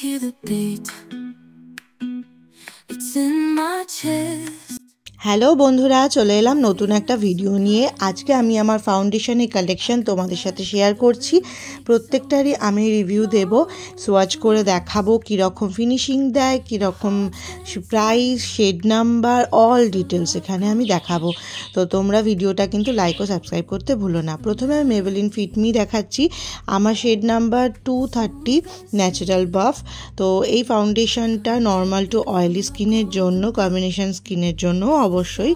hear the beat. It's in my chest. Hello বন্ধুরা, চলে এলাম নতুন একটা ভিডিও নিয়ে। আজকে আমি আমার ফাউন্ডেশনের কালেকশন তোমাদের সাথে শেয়ার করছি। প্রত্যেকটারই আমি রিভিউ দেব, সোয়াচ করে দেখাবো কীরকম ফিনিশিং দেয়, কীরকম price, shade number, all details এখানে আমি দেখাবো। তো তোমরা ভিডিওটা কিন্তু লাইক ও সাবস্ক্রাইব করতে ভুলো না। প্রথমে আমি মেবেলিন ফিট মি দেখাচ্ছি। আমার শেড নাম্বার 230 ন্যাচারাল বাফ। তো এই ফাউন্ডেশনটা নর্মাল টু অয়েলি স্কিনের জন্য, কম্বিনেশন স্কিনের জন্য অবশ্যই।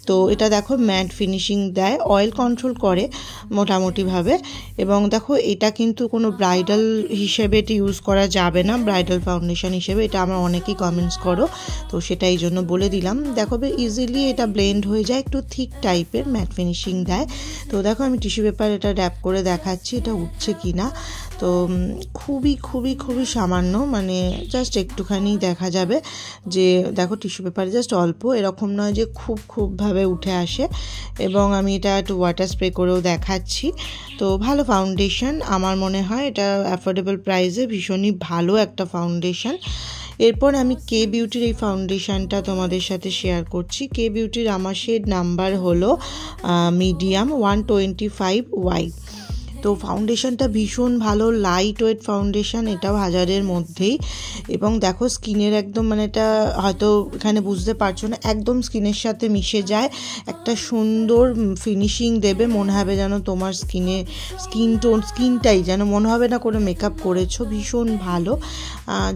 তো এটা দেখো ম্যাট ফিনিশিং দেয়, অয়েল কন্ট্রোল করে মোটামুটিভাবে। এবং দেখো এটা কিন্তু কোনো ব্রাইডাল হিসেবে এটা ইউজ করা যাবে না, ব্রাইডাল ফাউন্ডেশন হিসেবে। এটা আমার অনেকেই কমেন্টস করো, তো সেটা এই জন্য বলে দিলাম। দেখো ইজিলি এটা ব্লেন্ড হয়ে যায়, একটু থিক টাইপের ম্যাট ফিনিশিং দেয়। তো দেখো আমি টিস্যু পেপার এটা র্যাপ করে দেখাচ্ছি এটা উঠছে কি না। তো খুবই খুবই খুবই সামান্য, মানে জাস্ট একটুখানি দেখা যাবে যে দেখো টিস্যু পেপারে জাস্ট অল্প, এরকম নয় যে খুবভাবে উঠে আসে। এবং আমি এটা একটু ওয়াটার স্প্রে করেও দেখাচ্ছি। তো ভালো ফাউন্ডেশন, আমার মনে হয় এটা অ্যাফোর্ডেবল প্রাইসে ভীষণই ভালো একটা ফাউন্ডেশন। এরপর আমি কে বিউটির এই ফাউন্ডেশনটা তোমাদের সাথে শেয়ার করছি। কে বিউটির আমার শেড নাম্বার হলো মিডিয়াম 125Y। তো ফাউন্ডেশনটা ভীষণ ভালো, লাইট ওয়েট ফাউন্ডেশন, এটাও 1000-এর মধ্যেই। এবং দেখো স্কিনের একদম, মানে এটা হয়তো এখানে বুঝতে পারছো না, একদম স্কিনের সাথে মিশে যায়, একটা সুন্দর ফিনিশিং দেবে। মনে হবে যেন তোমার স্কিনটাই যেন মনে হবে না কোনো মেকআপ করেছো। ভীষণ ভালো,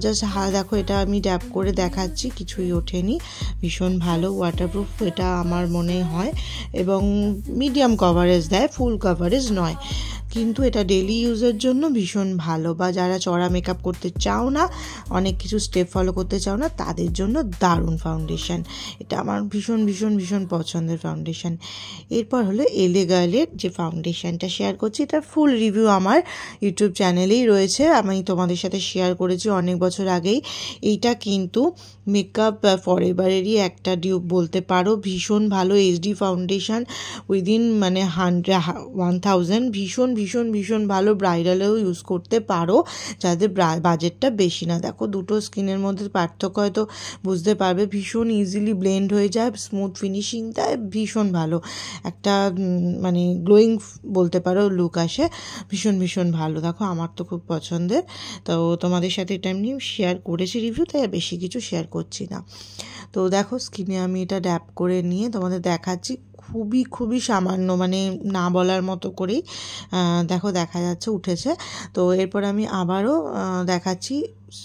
জাস্ট দেখো এটা আমি ড্যাপ করে দেখাচ্ছি, কিছুই ওঠেনি, ভীষণ ভালো, ওয়াটারপ্রুফ এটা আমার মনে হয়। এবং মিডিয়াম কভারেজ দেয়, ফুল কভারেজ নয়, কিন্তু এটা ডেলি ইউজের জন্য ভীষণ ভালো। বা যারা চড়া মেকআপ করতে চাও না, অনেক কিছু স্টেপ ফলো করতে চাও না, তাদের জন্য দারুণ ফাউন্ডেশন। এটা আমার ভীষণ ভীষণ ভীষণ পছন্দের ফাউন্ডেশন। এরপর হলো এলেগালের যে ফাউন্ডেশনটা শেয়ার করছি, এটার ফুল রিভিউ আমার ইউটিউব চ্যানেলেই রয়েছে, আমি তোমাদের সাথে শেয়ার করেছি অনেক বছর আগেই। এইটা কিন্তু মেকআপ ফরএভারেরই একটা ডিউপ বলতে পারো। ভীষণ ভালো এইচডি ফাউন্ডেশন, উইদিন মানে 1000, ভীষণ ভীষণ ভীষণ ভালো। ব্রাইডালেও ইউজ করতে পারো যাদের বাজেটটা বেশি না। দেখো দুটো স্কিনের মধ্যে পার্থক্য হয়তো বুঝতে পারবে। ভীষণ ইজিলি ব্লেন্ড হয়ে যায়, স্মুথ ফিনিশিং দেয়, ভীষণ ভালো একটা মানে গ্লোয়িং বলতে পারো লুক আসে, ভীষণ ভীষণ ভালো। দেখো আমার তো খুব পছন্দের। তো তোমাদের সাথে এটা আমি শেয়ার করেছি রিভিউ, তাই বেশি কিছু শেয়ার করছি না। তো দেখো স্কিনে আমি এটা ড্যাপ করে নিয়ে তোমাদের দেখাচ্ছি, খুবই খুবই সামান্য, মানে না বলার মতো করেই দেখো দেখা যাচ্ছে উঠেছে। তো এরপর আমি আবারও দেখাচ্ছি,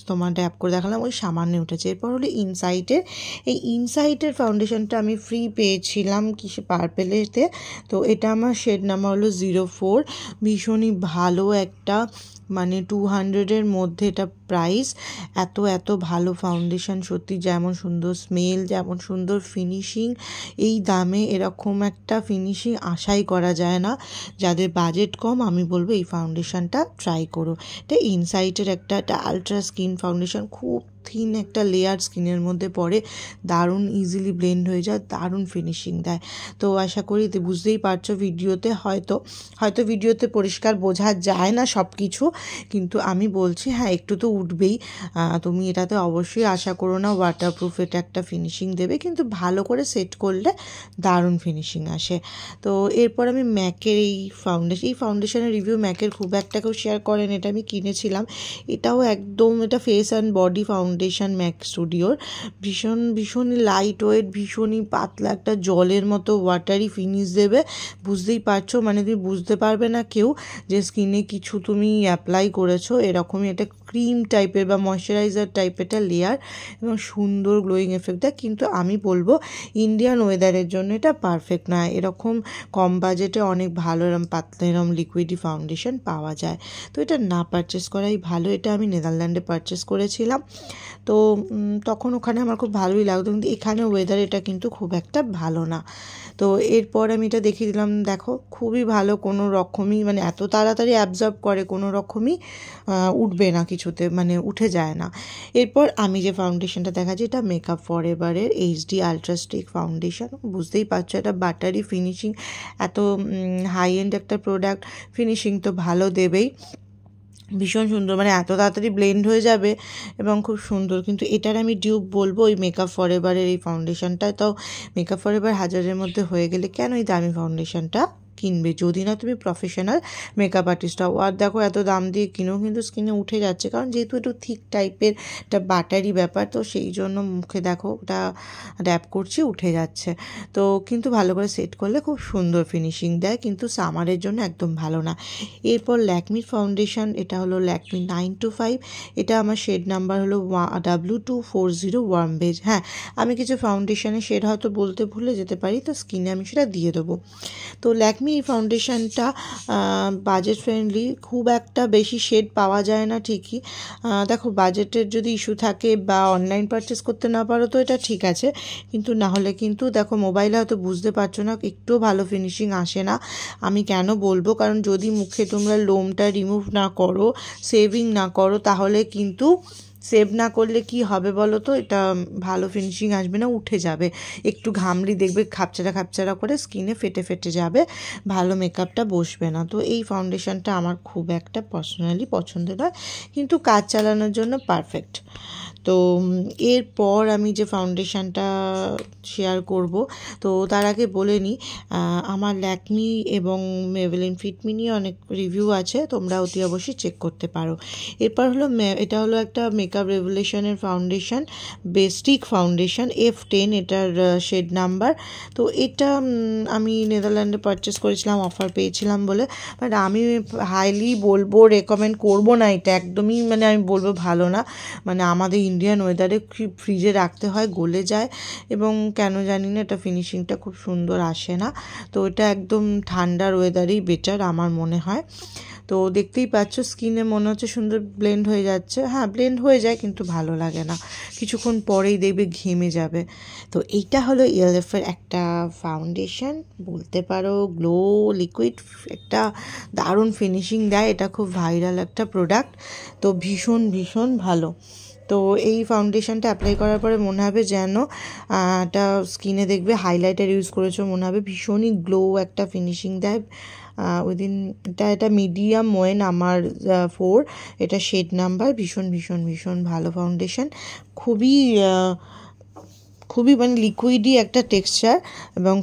তোমার ড্যাপ করে দেখালাম, ওই সামান্য উঠেছে। এরপর হলো ইনসাইটের, এই ইনসাইটের ফাউন্ডেশনটা আমি ফ্রি পেয়েছিলাম কিসে, পার্পেলেতে। তো এটা আমার শেড নাম্বার হলো 04। ভীষণই ভালো একটা, মানে 200-এর মধ্যে এটা প্রাইস। এত ভালো ফাউন্ডেশন, সত্যি যেমন সুন্দর স্মেল, যেমন সুন্দর ফিনিশিং, এই দামে এরকম একটা ফিনিশিং আশাই করা যায় না। যাদের বাজেট কম, আমি বলবো এই ফাউন্ডেশনটা ট্রাই করো। এটা ইনসাইটের একটা আলট্রা স্কিন ফাউন্ডেশন, খুব থিন একটা লেয়ার স্কিনের মধ্যে পড়ে, দারুণ ইজিলি ব্লেন্ড হয়ে যায়, দারুণ ফিনিশিং দেয়। তো আশা করি বুঝতেই পারছো ভিডিওতে, হয়তো ভিডিওতে পরিষ্কার বোঝা যায় না সব কিছু, কিন্তু আমি বলছি হ্যাঁ একটু তো উঠবেই। তুমি এটাতে অবশ্যই আশা করো না ওয়াটারপ্রুফ এটা একটা ফিনিশিং দেবে, কিন্তু ভালো করে সেট করলে দারুণ ফিনিশিং আসে। তো এরপর আমি ম্যাকের এই ফাউন্ডেশনের রিভিউ ম্যাকের খুব একটা কেউ শেয়ার করেন, এটা আমি কিনেছিলাম। এটাও একদম, এটা face and body foundation Mac স্টুডিওর, ভীষণ লাইট ওয়েট, ভীষণই পাতলা, একটা জলের মতো ওয়াটারি ফিনিশ দেবে। বুঝতেই পারছো, মানে তুমি বুঝতে পারবে না কেউ যে স্কিনে কিছু তুমি অ্যাপ্লাই করেছো, এরকমই একটা ক্রিম টাইপের বা ময়শ্চারাইজার টাইপের একটা লেয়ার, এবং সুন্দর গ্লোয়িং এফেক্ট দেয়। কিন্তু আমি বলবো ইন্ডিয়ান ওয়েদারের জন্য এটা পারফেক্ট না। এরকম কম বাজেটে অনেক ভালো এরম পাতলা এরম লিকুইডি ফাউন্ডেশন পাওয়া যায়, তো এটা না পারচেস করাই ভালো। এটা আমি নেদারল্যান্ডে পারচেস করেছিলাম, তো তখন ওখানে আমার খুব ভালোই লাগতো, কিন্তু এখানে ওয়েদার এটা কিন্তু খুব একটা ভালো না। তো এরপর আমি এটা দেখিয়ে দিলাম, দেখো খুবই ভালো, কোনো রকমই মানে এত তাড়াতাড়ি অ্যাবজর্ব করে, কোনো রকমই উঠবে না কিছুতে, মানে উঠে যায় না। এরপর আমি যে ফাউন্ডেশনটা দেখাচ্ছি, এটা মেকআপ ফরএভারের এইচডি আলট্রা স্টিক ফাউন্ডেশন। বুঝতেই পারছো এটা বাটারি ফিনিশিং, এত হাই এন্ড একটা প্রোডাক্ট, ফিনিশিং তো ভালো দেবেই। ভীষণ সুন্দর, মানে এত তাড়াতাড়ি ব্লেন্ড হয়ে যাবে এবং খুব সুন্দর। কিন্তু এটার আমি ডিউপ বলবো ওই মেকআপ ফরএভারের এই ফাউন্ডেশনটা। তো মেকআপ ফরএভার 1000-এর মধ্যে হয়ে গেলে কেন এই দামি ফাউন্ডেশনটা কিনবে যদি না তুমি প্রফেশনাল মেকআপ আর্টিস্ট হও। আর দেখো এত দাম দিয়ে কিনেও কিন্তু স্কিনে উঠে যাচ্ছে, কারণ যেহেতু একটু থিক টাইপের একটা বাটারি ব্যাপার, তো সেই জন্য মুখে দেখো ওটা ড্যাব করছি উঠে যাচ্ছে। তো কিন্তু ভালো করে সেট করলে খুব সুন্দর ফিনিশিং দেয়, কিন্তু সামারের জন্য একদম ভালো না। এরপর ল্যাকমির ফাউন্ডেশন, এটা হলো ল্যাকমি 925। এটা আমার শেড নাম্বার হলো W240 ওয়ার্ম বেজ। হ্যাঁ, আমি কিছু ফাউন্ডেশনের শেড হয়তো বলতে ভুলে যেতে পারি, তো স্কিনে আমি সেটা দিয়ে দেবো। তো ল্যাকমি এই ফাউন্ডেশনটা বাজেট ফ্রেন্ডলি, খুব একটা বেশি শেড পাওয়া যায় না ঠিকই। দেখো বাজেটের যদি ইস্যু থাকে বা অনলাইন পারচেস করতে না পারো তো এটা ঠিক আছে, কিন্তু না হলে কিন্তু দেখো মোবাইলে হয়তো বুঝতে পারছো না, একটুও ভালো ফিনিশিং আসে না। আমি কেন বলবো, কারণ যদি মুখে তোমরা লোমটা রিমুভ না করো, সেভিং না করো, তাহলে কিন্তু সেভ না করলে কি হবে বলো তো, এটা ভালো ফিনিশিং আসবে না, উঠে যাবে। একটু ঘামলি দেখবে খাপচারা খাপচারা করে স্কিনে ফেটে ফেটে যাবে, ভালো মেকআপটা বসবে না। তো এই ফাউন্ডেশনটা আমার খুব একটা পার্সোনালি পছন্দ নয়, কিন্তু কাজ চালানোর জন্য পারফেক্ট। তো এরপর আমি যে ফাউন্ডেশনটা শেয়ার করব, তো তার আগে বলে নিই আমার ল্যাকমি এবং মেবেলিন ফিটমি নিয়ে অনেক রিভিউ আছে, তোমরা অতি অবশ্যই চেক করতে পারো। এরপর হলো এটা হলো একটা মেকআপ রেভলিউশনের ফাউন্ডেশন, বেস্টিক ফাউন্ডেশন F10, এটার শেড নাম্বার। তো এটা আমি নেদারল্যান্ডে পারচেস করেছিলাম, অফার পেয়েছিলাম বলে। বাট আমি হাইলি বলবো, রেকমেন্ড করবো না এটা একদমই, মানে আমি বলবো ভালো না। মানে আমাদের ইন্ডিয়ান ওয়েদারে ফ্রিজে রাখতে হয়, গলে যায়, এবং কেন জানি না এটা ফিনিশিংটা খুব সুন্দর আসে না। তো এটা একদম ঠান্ডার ওয়েদারেই বেটার আমার মনে হয়। তো দেখতেই পাচ্ছ স্কিনে মনে হচ্ছে সুন্দর ব্লেন্ড হয়ে যাচ্ছে। হ্যাঁ, ব্লেন্ড হয়ে যায় কিন্তু ভালো লাগে না, কিছুক্ষণ পরেই দেখবে ঘেমে যাবে। তো এইটা হলো ELF-এর একটা ফাউন্ডেশন, বলতে পারো গ্লো লিকুইড, একটা দারুণ ফিনিশিং দেয়, এটা খুব ভাইরাল একটা প্রোডাক্ট, তো ভীষণ ভীষণ ভালো। তো এই ফাউন্ডেশনটা অ্যাপ্লাই করার পরে মনে হবে যেন এটা স্কিনে দেখবে হাইলাইটার ইউজ করেছো মনে হবে, ভীষণই গ্লো একটা ফিনিশিং দেয় উইদিন। এটা মিডিয়াম মোয়েন আমার 4, এটা শেড নাম্বার। ভীষণ ভীষণ ভীষণ ভালো ফাউন্ডেশন, খুবই খুবই মানে লিকুইডই একটা টেক্সচার এবং